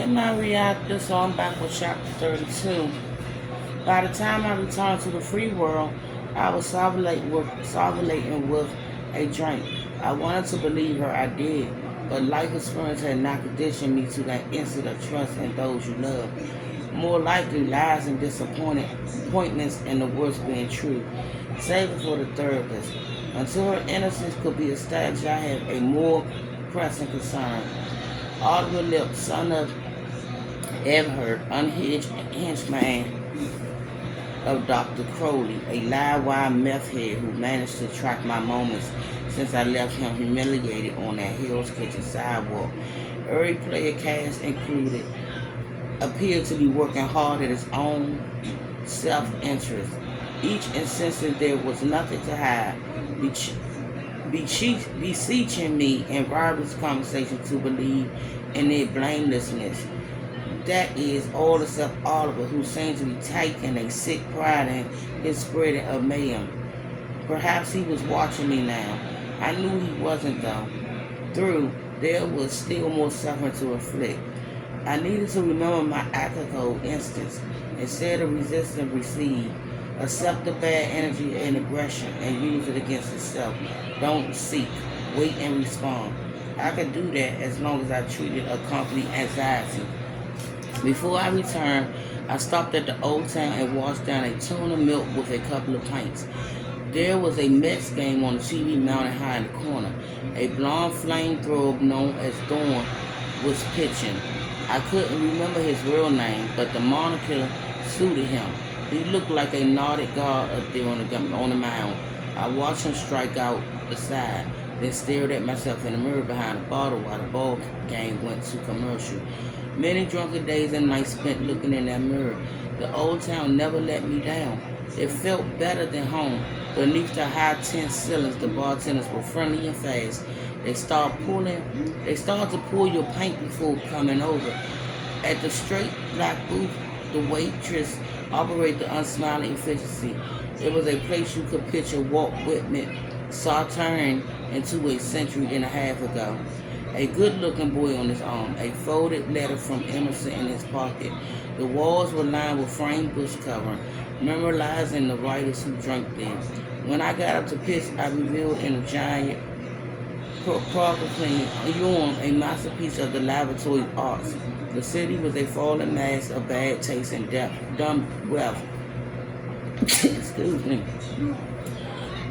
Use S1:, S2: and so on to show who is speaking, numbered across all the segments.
S1: In my reactor, so I'm back with chapter 32. By the time I returned to the free world, I was salivating with a drink. I wanted to believe her, I did, but life experience had not conditioned me to that instant of trust in those you love. More likely, lies and disappointments and the worst being true. Save it for the therapist. Until her innocence could be established, I had a more pressing concern. Oliver Lip, son of Everhart, unhinged henchman of Dr. Crowley, a live-wire meth head who managed to track my moments since I left him humiliated on that Hell's Kitchen sidewalk. Every player cast included appeared to be working hard at his own self-interest, each insisting there was nothing to hide, beseeching me in Robert's conversation to believe in their blamelessness. That is, all except Oliver, who seemed to be taking a sick pride in his spreading of mayhem. Perhaps he was watching me now. I knew he wasn't, though. Through, there was still more suffering to inflict. I needed to remember my Akako instance. Instead of resisting, receive. Accept the bad energy and aggression and use it against itself. Don't seek. Wait and respond. I could do that as long as I treated a complete anxiety. Before I returned, I stopped at the Old Town and washed down a tuna milk with a couple of pints. There was a Mets game on the TV mounted high in the corner. A blonde flamethrower known as Thorne was pitching. I couldn't remember his real name, but the moniker suited him. He looked like a Nordic god up there on the mound. I watched him strike out the side, then stared at myself in the mirror behind the bottle while the ball game went to commercial. Many drunken days and nights spent looking in that mirror. The Old Town never let me down. It felt better than home. Beneath the high tense ceilings, the bartenders were friendly and fast. They started to pull your pint before coming over. At the straight black booth, the waitress operated the unsmiling efficiency. It was a place you could picture Walt Whitman sauntering into a century and a half ago. A good-looking boy on his arm, a folded letter from Emerson in his pocket. The walls were lined with framed bush covering, memorializing the writers who drank there. When I got up to pitch, I revealed in a giant proclaim a masterpiece of the laboratory arts. The city was a falling mass of bad taste and dumb wealth. Excuse me.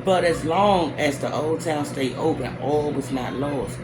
S1: But as long as the Old Town stayed open, all was not lost.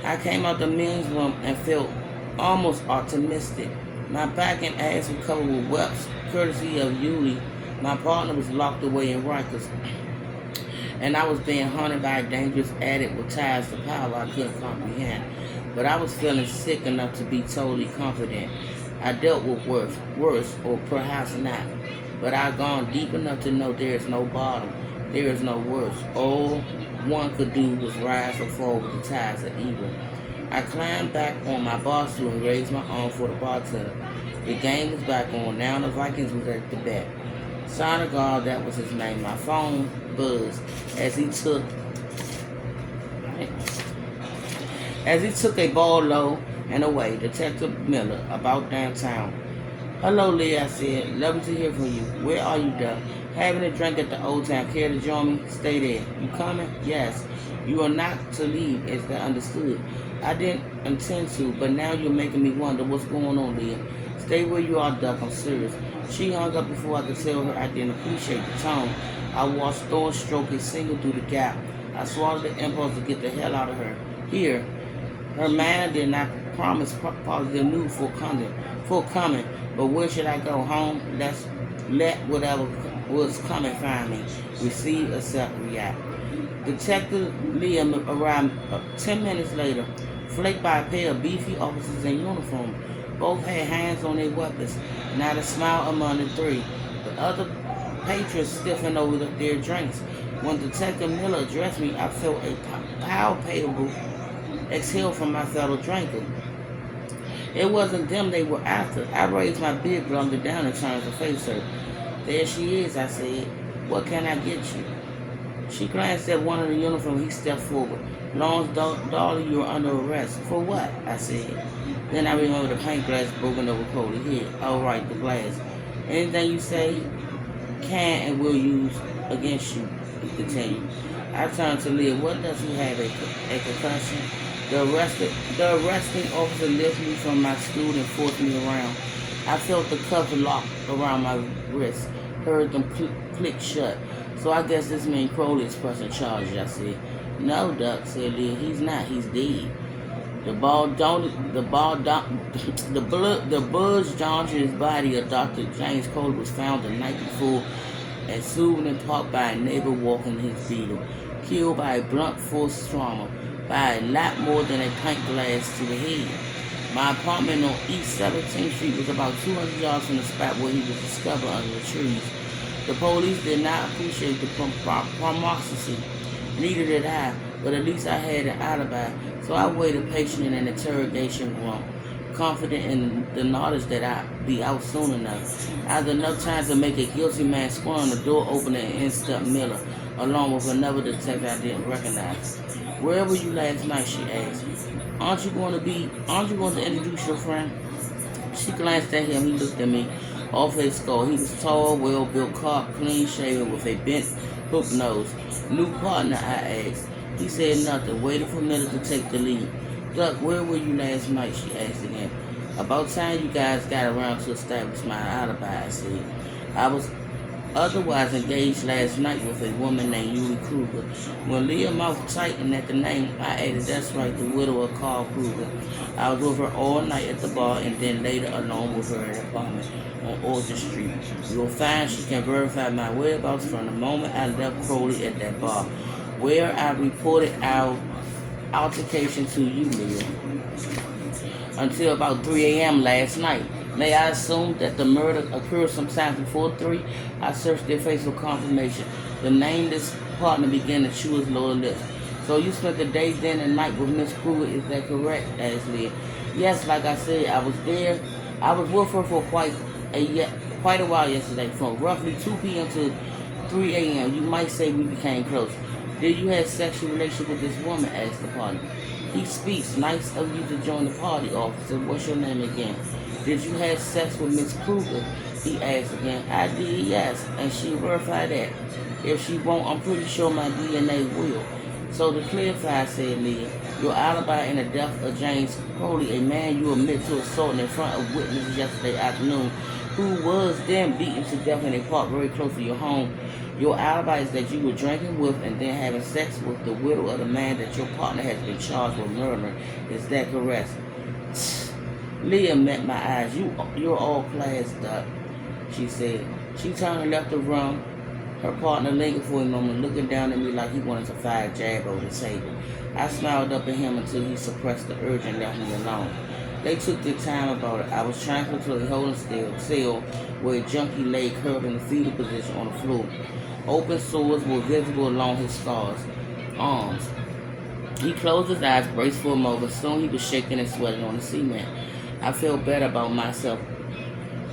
S1: I came out the men's room and felt almost optimistic. My back and ass were covered with webs, courtesy of Yuli. My partner was locked away in Rikers, and I was being hunted by a dangerous addict with ties to power I couldn't comprehend. But I was feeling sick enough to be totally confident. I dealt with worse, or perhaps not. But I'd gone deep enough to know there is no bottom, there is no worse. All one could do was rise or fall with the tides of evil. I climbed back on my bar stool and raised my arm for the bartender. The game was back on. Now the Vikings was at the bat. Sonnegar, that was his name. My phone buzzed as he took a ball low and away. Detective Miller, about downtown. Hello, Lee, I said. Lovely to hear from you. Where are you, Doug? Having a drink at the Old Town. Care to join me? Stay there. You coming? Yes. You are not to leave, as I understood. I didn't intend to, but now you're making me wonder what's going on, Leah. Stay where you are, Duck. I'm serious. She hung up before I could tell her I didn't appreciate the tone. I watched Thor stroke a single through the gap. I swallowed the impulse to get the hell out of her. Here. Her manner did not promise positive news for coming. But where should I go? Home? Let whatever was coming find me. Receive, accept, react. Detective Liam arrived 10 minutes later, flanked by a pair of beefy officers in uniform. Both had hands on their weapons, not a smile among the three. The other patrons stiffened over their drinks. When Detective Miller addressed me, I felt a palpable exhale from my fellow drinker. It wasn't them they were after. I raised my big blunder down and turned to face her. There she is, I said. What can I get you? She glanced at one of the uniforms. He stepped forward. Lawrence Dolly, you are under arrest. For what? I said. Then I remember the paint glass broken over Cody's head. All right, the glass. Anything you say can and will use against you, he continued. I turned to Leah. What does he have, a concussion? The arresting officer lifted me from my stool and forced me around. I felt the cuffs locked around my wrists, heard them click shut. So I guess this means Crowley is pressing charges, I said. No, Duck, said Leah. He's not. He's dead. The bulge down to his body of Dr. James Crowley was found the night before at Souvenir Park by a neighbor walking his beetle, killed by a blunt force trauma, by a lot more than a pint glass to the head. My apartment on East 17th Street was about 200 yards from the spot where he was discovered under the trees. The police did not appreciate the promosity. Neither did I, but at least I had an alibi, so I waited patiently in an interrogation room, confident in the knowledge that I'd be out soon enough. I had enough time to make a guilty man squirm. The door opened and in stepped Miller, along with another detective I didn't recognize. Where were you last night? She asked. Aren't you going to introduce your friend? She glanced at him. He looked at me. Off his skull. He was tall, well-built, clean shaven, with a bent hook nose. New partner, I asked. He said nothing, waiting for Miller to take the lead. Duck, where were you last night? She asked again. About time you guys got around to establish my alibi, I said. I was otherwise engaged last night with a woman named Yuli Kruger. When Leah's mouth tightened at the name, I added, that's right, the widow of Carl Kruger. I was with her all night at the bar and then later alone with her in an apartment on Orchard Street. You'll find she can verify my whereabouts from the moment I left Crowley at that bar, where I reported our altercation to you, Leah, until about 3 a.m. last night. May I assume that the murder occurred sometime before 3? I searched their face for confirmation. The nameless partner began to chew his lower lip. So you spent the day then and night with Miss Kruger, is that correct? Asked Leah. Yes, like I said, I was there. I was with her for quite a while yesterday, from roughly 2 p.m. to 3 a.m. You might say we became close. Did you have sexual relations with this woman? Asked the partner. He speaks. Nice of you to join the party, officer. What's your name again? Did you have sex with Miss Kruger? He asked again. I did, yes, and she verified that. If she won't, I'm pretty sure my DNA will. So to clarify, said Leah, your alibi in the death of James Crowley, a man you admit to assaulting in front of witnesses yesterday afternoon, who was then beaten to death in a park very close to your home. Your alibi is that you were drinking with and then having sex with the widow of the man that your partner has been charged with murdering. Is that correct? Leah met my eyes. You're all classed up, she said. She turned and left the room. Her partner lingered for a moment, looking down at me like he wanted to fire a jab over the table. I smiled up at him until he suppressed the urge and left me alone. They took their time about it. I was transferred to a holding cell where a junkie lay curled in a fetal position on the floor. Open sores were visible along his arms. He closed his eyes, braced for a moment. Soon he was shaking and sweating on the cement. I felt better about myself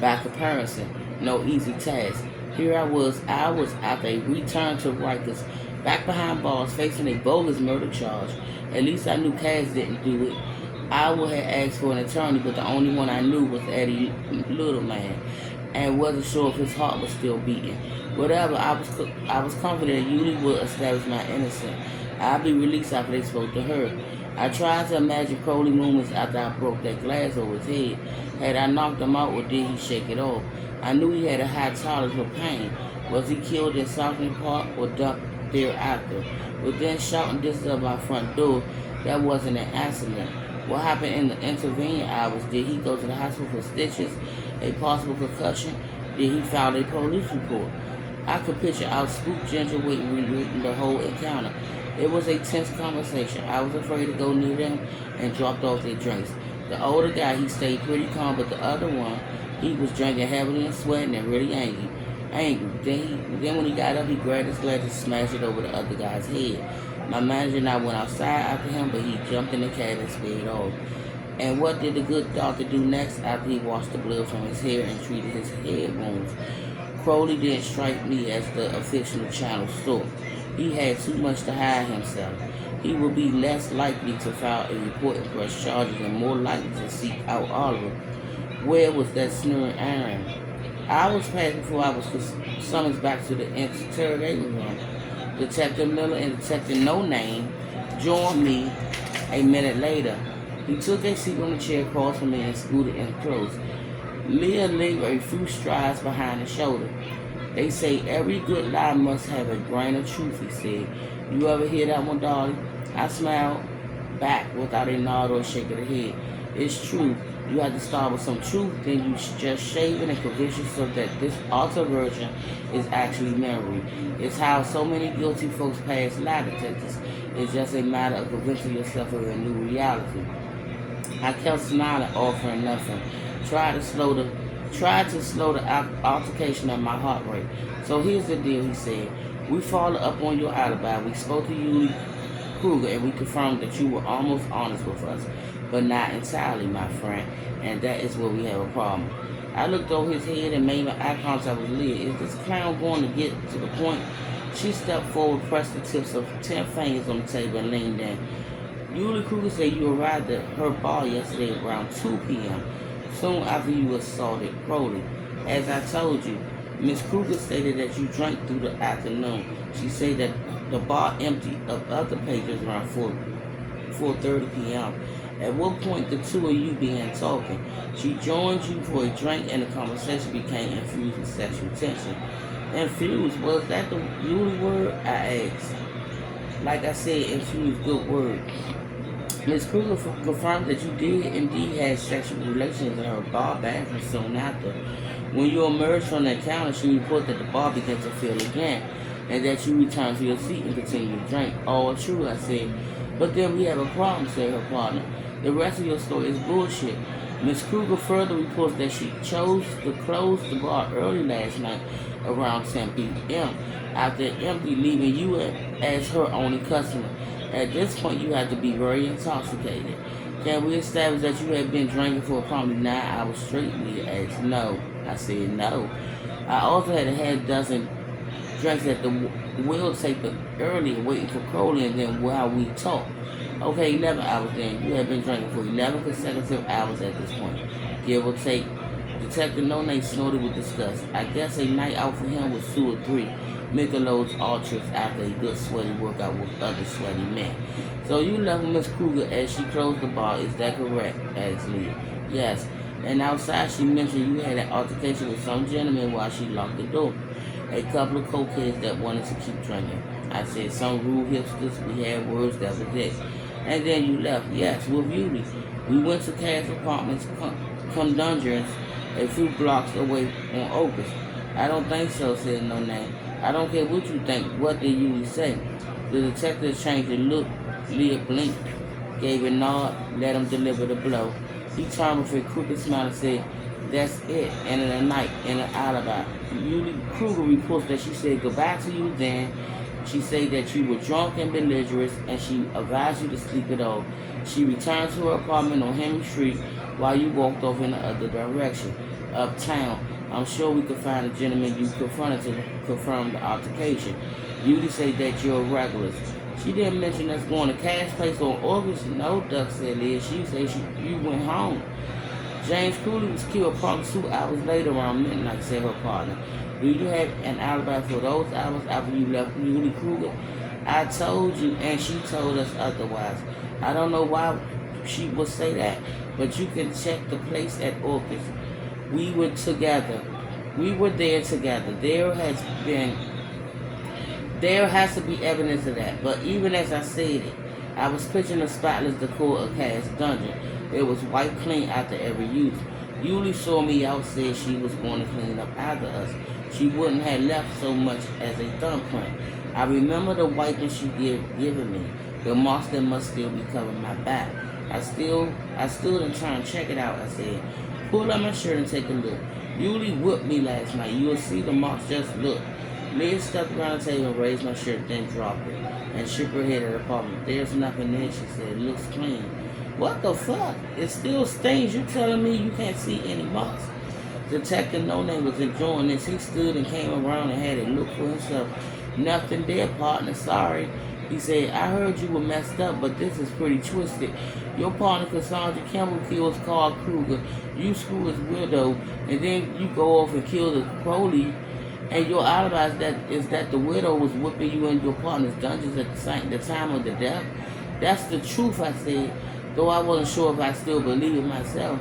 S1: by comparison. No easy task. Here I was hours after a return to Rikers, back behind bars, facing a bogus murder charge. At least I knew Cass didn't do it. I would have asked for an attorney, but the only one I knew was Eddie Littleman, and wasn't sure if his heart was still beating. Whatever, I was confident that Yuli would establish my innocence. I'd be released after they spoke to her. I tried to imagine Crowley moments after I broke that glass over his head. Had I knocked him out, or did he shake it off? I knew he had a high tolerance for pain. Was he killed in Southern Park or dumped thereafter? Within shouting distance of my front door, that wasn't an accident. What happened in the intervening hours? Did he go to the hospital for stitches, a possible concussion? Did he file a police report? I could picture our spooked Ginger waiting reading the whole encounter. It was a tense conversation. I was afraid to go near them and dropped off their drinks. The older guy, he stayed pretty calm, but the other one, he was drinking heavily and sweating and really angry. Then when he got up, he grabbed his glass and smashed it over the other guy's head. My manager and I went outside after him, but he jumped in the cab and sped off. And what did the good doctor do next after he washed the blood from his hair and treated his head wounds? Crowley didn't strike me as the fictional channel story. He had too much to hide himself. he will be less likely to file a report and press charges and more likely to seek out Oliver. Where was that sneering Aaron? Hours passed before I was summoned back to the interrogation room. Detective Miller and Detective No Name joined me a minute later. He took a seat on the chair across from me and scooted in close. Leah lingered a few strides behind his shoulder. They say every good lie must have a grain of truth, he said. You ever hear that one, darling? I smiled back without a nod or a shake of the head. It's true. You have to start with some truth, then you just shave it and convince yourself that this alter version is actually memory. It's how so many guilty folks pass lie detectors. It's just a matter of convincing yourself of a new reality. I kept smiling, offering nothing. Tried to slow the altercation of my heart rate. So here's the deal, he said. We followed up on your alibi. We spoke to Julie Kruger and we confirmed that you were almost honest with us, but not entirely, my friend, and that is where we have a problem. I looked over his head and made my eye contact with Leah. Is this clown going to get to the point? She stepped forward, pressed the tips of 10 fingers on the table, and leaned in. Julie Kruger said you arrived at her bar yesterday around 2 p.m., soon after you assaulted Crowley. As I told you, Miss Kruger stated that you drank through the afternoon. She said that the bar emptied of other patrons around 4:30 p.m. At what point the two of you began talking? She joined you for a drink and the conversation became infused with sexual tension. Infused, was that the Julie word? I asked. Like I said, infused, good word. Ms. Kruger confirmed that you did indeed have sexual relations in her bar bathroom soon after. When you emerged from the counter, she reported that the bar began to fill again, and that you returned to your seat and continued to drink. All true, I said. But then we have a problem, said her partner. The rest of your story is bullshit. Ms. Kruger further reports that she chose to close the bar early last night around 10 p.m. after empty, leaving you as her only customer. At this point, you have to be very intoxicated. Can we establish that you have been drinking for probably 9 hours straight? Leah asked. No. I said no. I also had a half dozen drinks at the wheel taper earlier, waiting for Crowley, and then while we talked. Okay, 11 hours then. You have been drinking for 11 consecutive hours at this point. Give or take. Detective No Name snorted with disgust. I guess a night out for him was 2 or 3 Michelob's Ultras after a good sweaty workout with other sweaty men. So you left Miss Kruger as she closed the bar, is that correct? Asked Leah. Yes. And outside she mentioned you had an altercation with some gentleman while she locked the door. A couple of cokeheads that wanted to keep drinking. I said some rude hipsters, we had words, that was it. And then you left. Yes, with Julie. We went to Cass Apartments, Dungeons, a few blocks away on Opus. I don't think so, said No Name. I don't care what you think. What did Julie say? The detective changed the look. Leah blinked, gave a nod, let him deliver the blow. He turned with a crooked smile and said, that's it, and in the night, in an alibi. Julie Kruger reports that she said goodbye to you then. She said that you were drunk and belligerent, and she advised you to sleep it off. She returned to her apartment on Henry Street while you walked off in the other direction, uptown. I'm sure we could find the gentleman you confronted to confirm the altercation. Julie said that you're regulars. She didn't mention us going to Cass Place on August. No, Duck said Liz. She said you went home. James Cooley was killed approximately 2 hours later around midnight, said her partner. Do you have an alibi for those hours after you left Julie Kruger? I told you, and she told us otherwise. I don't know why she would say that, but you can check the place at August. We were together. We were there together. There has to be evidence of that. But even as I said it, I was picturing the spotless decor of Cass Dungeon. It was wiped clean after every use. Julie saw me out, said she was going to clean up after us. She wouldn't have left so much as a thumbprint. I remember the wiping she given me. The marks that must still be covering my back. I stood and turned to check it out, I said. Pull up my shirt and take a look. Julie whipped me last night. You'll see the marks, just look. Liz stepped around the table and raised my shirt, then dropped it, and shook her head at the apartment. There's nothing there, she said. It looks clean. What the fuck? It still stains. You telling me you can't see any marks? Detective No Name was enjoying this. He stood and came around and had a look for himself. Nothing there, partner. Sorry. He said, I heard you were messed up, but this is pretty twisted. Your partner, Cassandra Campbell, kills Carl Kruger. You screw his widow, and then you go off and kill the Crowley. And your alibi is that the widow was whipping you in your partner's dungeons at the time of the death. That's the truth, I said, though I wasn't sure if I still believe it myself.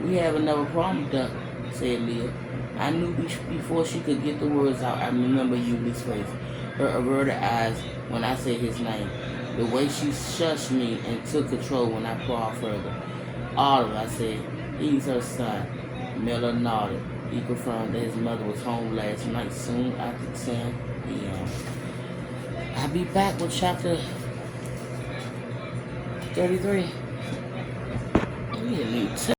S1: We have another problem, Duck, said Leah. I knew before she could get the words out. I remember Yuli's face, her averted eyes when I said his name, the way she shushed me and took control when I crawled further. Oliver, I said, he's her son. Miller nodded. He confirmed that his mother was home last night, soon after 10 p.m. I'll be back with chapter 33.